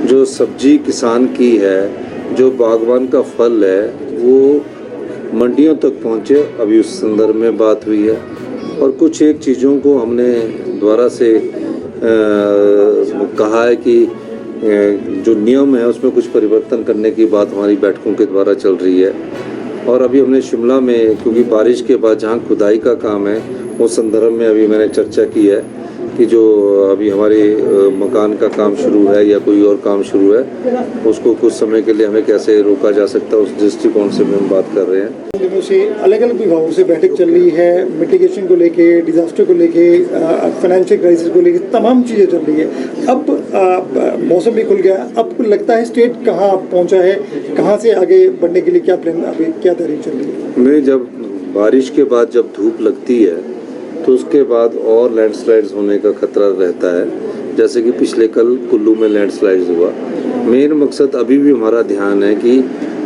जो सब्जी किसान की है, जो बागवान का फल है, वो मंडियों तक पहुँचे, अभी उस संदर्भ में बात हुई है। और कुछ एक चीज़ों को हमने दोबारा से कहा है कि जो नियम है उसमें कुछ परिवर्तन करने की बात हमारी बैठकों के द्वारा चल रही है। और अभी हमने शिमला में, क्योंकि बारिश के बाद जहाँ खुदाई का काम है, उस संदर्भ में अभी मैंने चर्चा की है कि जो अभी हमारे मकान का काम शुरू है या कोई और काम शुरू है, उसको कुछ समय के लिए हमें कैसे रोका जा सकता है, उस दृष्टिकोण से हम बात कर रहे हैं। दिनों से अलग अलग विभागों से बैठक चल रही है, मिटिगेशन को लेके, डिजास्टर को लेके, फाइनेंशियल क्राइसिस को लेके, तमाम चीज़ें चल रही है। अब मौसम भी खुल गया, अब लगता है स्टेट कहाँ पहुँचा है, कहाँ से आगे बढ़ने के लिए क्या प्लान, अभी क्या तैयारी चल रही है? मैं जब बारिश के बाद जब धूप लगती है तो उसके बाद और लैंडस्लाइड्स होने का खतरा रहता है, जैसे कि पिछले कल कुल्लू में लैंडस्लाइड्स हुआ। मेन मकसद अभी भी हमारा ध्यान है कि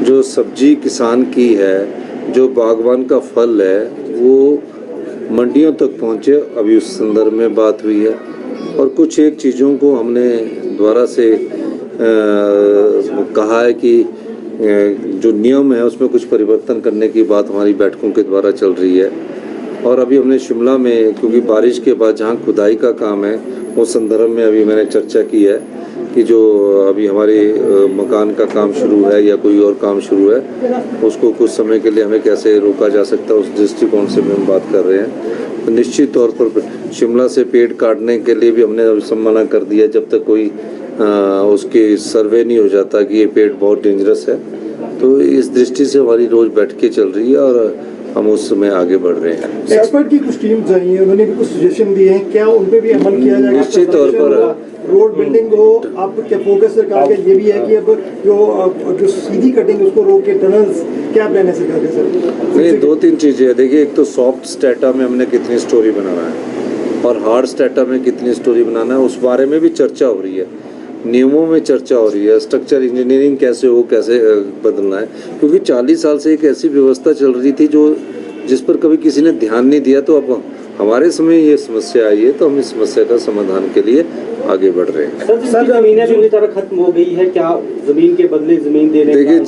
जो सब्जी किसान की है, जो बागवान का फल है, वो मंडियों तक पहुँचे, अभी उस संदर्भ में बात हुई है। और कुछ एक चीज़ों को हमने दोबारा से कहा है कि जो नियम है उसमें कुछ परिवर्तन करने की बात हमारी बैठकों के द्वारा चल रही है। और अभी हमने शिमला में, क्योंकि बारिश के बाद जहाँ खुदाई का काम है, उस संदर्भ में अभी मैंने चर्चा की है कि जो अभी हमारे मकान का काम शुरू है या कोई और काम शुरू है, उसको कुछ समय के लिए हमें कैसे रोका जा सकता है, उस दृष्टिकोण से भी हम बात कर रहे हैं। तो निश्चित तौर पर शिमला से पेड़ काटने के लिए भी हमने मना कर दिया जब तक कोई उसके सर्वे नहीं हो जाता कि ये पेड़ बहुत डेंजरस है। तो इस दृष्टि से हमारी रोज़ बैठकें चल रही है और हम उस समय आगे बढ़ रहे हैं। एक्सपर्ट की कुछ टीम्स आई हैं, उन्होंने भी कुछ सजेशन दिए हैं, क्या उन पे भी अमल किया जाएगा? निश्चित तौर पर रोड बिल्डिंग हो, आप क्या फोकस सरकार का ये भी है कि अब जो सीधी कटिंग उसको रोक के टनल्स, क्या प्लान है सरकार का सर? नहीं, दो तीन चीज़ें हैं। देखिए, एक तो सॉफ्ट स्टेटा में हमने कितनी स्टोरी बनाना है और हार्ड स्टेटा में कितनी स्टोरी बनाना है, उस बारे में भी चर्चा हो रही है। नियमों में चर्चा हो रही है, स्ट्रक्चर इंजीनियरिंग कैसे हो, कैसे बदलना है, क्योंकि 40 साल से एक ऐसी व्यवस्था चल रही थी जिस पर कभी किसी ने ध्यान नहीं दिया। तो अब हमारे समय ये समस्या आई है, तो हम इस समस्या का समाधान के लिए आगे बढ़ रहे हैं। सर, जमीनें पूरी तरह खत्म हो गई है, क्या जमीन के बदले जमीन देने? देखिए,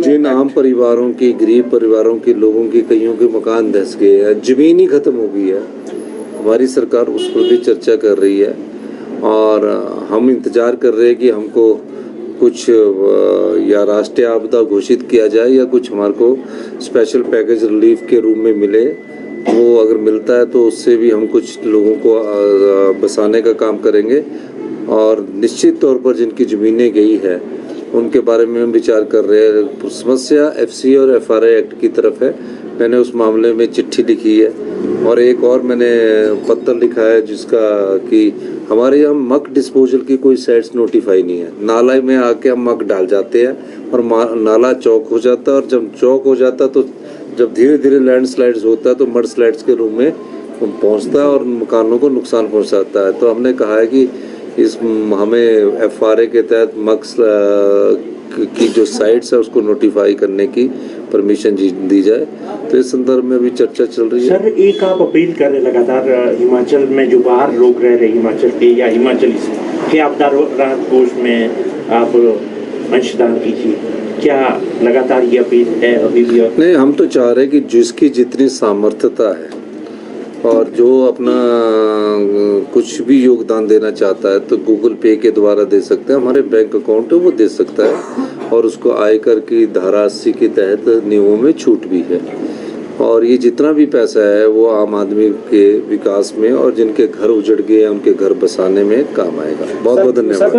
जिन आम परिवारों की, गरीब परिवारों के लोगों की, कईयों के मकान धंस गए हैं, जमीन ही खत्म हो गई है। हमारी सरकार उस पर भी चर्चा कर रही है और हम इंतज़ार कर रहे हैं कि हमको कुछ या राष्ट्रीय आपदा घोषित किया जाए या कुछ हमारे को स्पेशल पैकेज रिलीफ के रूप में मिले। वो अगर मिलता है तो उससे भी हम कुछ लोगों को बसाने का काम करेंगे। और निश्चित तौर पर जिनकी ज़मीनें गई है उनके बारे में हम विचार कर रहे हैं। समस्या एफसी और एफआरआई एक्ट की तरफ है। मैंने उस मामले में चिट्ठी लिखी है और एक और मैंने पत्र लिखा है जिसका कि हमारे यहाँ मक डिस्पोजल की कोई साइट्स नोटिफाई नहीं है। नाला में आके हम मक डाल जाते हैं और नाला चौक हो जाता है, और जब चौक हो जाता है तो जब धीरे धीरे लैंडस्लाइड्स होता है तो मड स्लाइड्स के रूप में पहुँचता है और मकानों को नुकसान पहुँचाता है। तो हमने कहा है कि हमें एफआरए के तहत मक्स की जो साइट्स है उसको नोटिफाई करने की परमिशन दी जाए। तो इस संदर्भ में भी चर्चा चल रही है। सर, एक आप अपील कर रहे लगातार हिमाचल में जो बाहर लोग रह रहे हिमाचल के या हिमाचल के आपदा राहत कोष में आप अंशदान कीजिए, क्या लगातार ये अपील है अभी भी? नहीं, हम तो चाह रहे हैं कि जिसकी जितनी सामर्थ्यता है और जो अपना कुछ भी योगदान देना चाहता है तो गूगल पे के द्वारा दे सकते हैं। हमारे बैंक अकाउंट है वो दे सकता है और उसको आयकर की धारा 80 के तहत नियमों में छूट भी है। और ये जितना भी पैसा है वो आम आदमी के विकास में और जिनके घर उजड़ गए हैं उनके घर बसाने में काम आएगा। बहुत बहुत धन्यवाद।